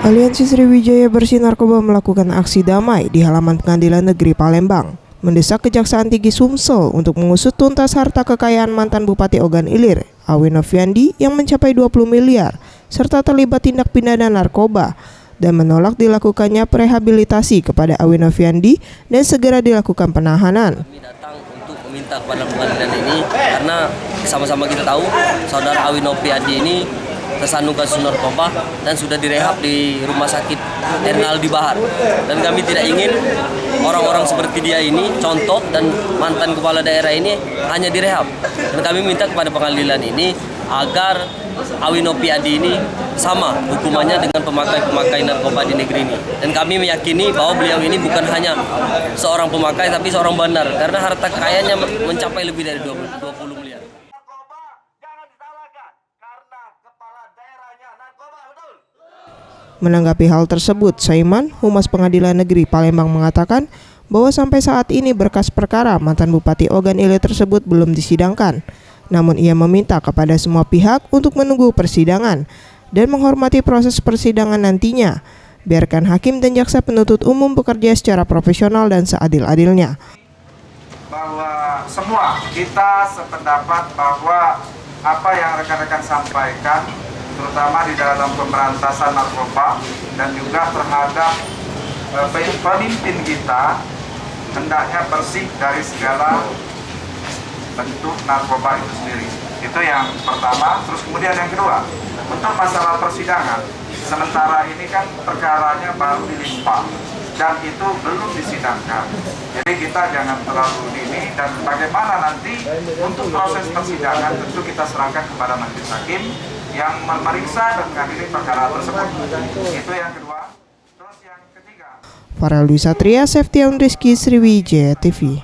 Aliansi Sriwijaya Bersih Narkoba melakukan aksi damai di halaman Pengadilan Negeri Palembang, mendesak Kejaksaan Tinggi Sumsel untuk mengusut tuntas harta kekayaan mantan Bupati Ogan Ilir, Awi Noviandi yang mencapai 20 miliar, serta terlibat tindak pidana narkoba, dan menolak dilakukannya rehabilitasi kepada Awi Noviandi dan segera dilakukan penahanan. Kami datang untuk meminta kepada pengadilan ini karena sama-sama kita tahu saudara Awi Noviandi ini tersandung kasus narkoba dan sudah direhab di rumah sakit Ernaldi Bahar, dan kami tidak ingin orang-orang seperti dia ini, contoh dan mantan kepala daerah ini hanya direhab, dan kami minta kepada pengadilan ini agar Awi Noviandi ini sama hukumannya dengan pemakai narkoba di negeri ini, dan kami meyakini bahwa beliau ini bukan hanya seorang pemakai tapi seorang bandar karena harta kekayaannya mencapai lebih dari 20 miliar. Menanggapi hal tersebut, Saiman, Humas Pengadilan Negeri Palembang mengatakan bahwa sampai saat ini berkas perkara mantan Bupati Ogan Ilir tersebut belum disidangkan. Namun ia meminta kepada semua pihak untuk menunggu persidangan dan menghormati proses persidangan nantinya. Biarkan hakim dan jaksa penuntut umum bekerja secara profesional dan seadil-adilnya. Bahwa semua kita sependapat bahwa apa yang rekan-rekan sampaikan, terutama di dalam pemberantasan narkoba dan juga terhadap pemimpin kita, hendaknya bersih dari segala bentuk narkoba itu sendiri. Itu yang pertama. Terus kemudian yang kedua, untuk masalah persidangan, sementara ini kan perkaranya baru dilimpah dan itu belum disidangkan. Jadi kita jangan terlalu dini, dan bagaimana nanti untuk proses persidangan tentu kita serahkan kepada majelis hakim yang memeriksa dan mengadili perkara tersebut. Itu yang kedua. Terus yang ketiga. Farel Dwi Satria, Septian Rizky, Sriwijaya TV.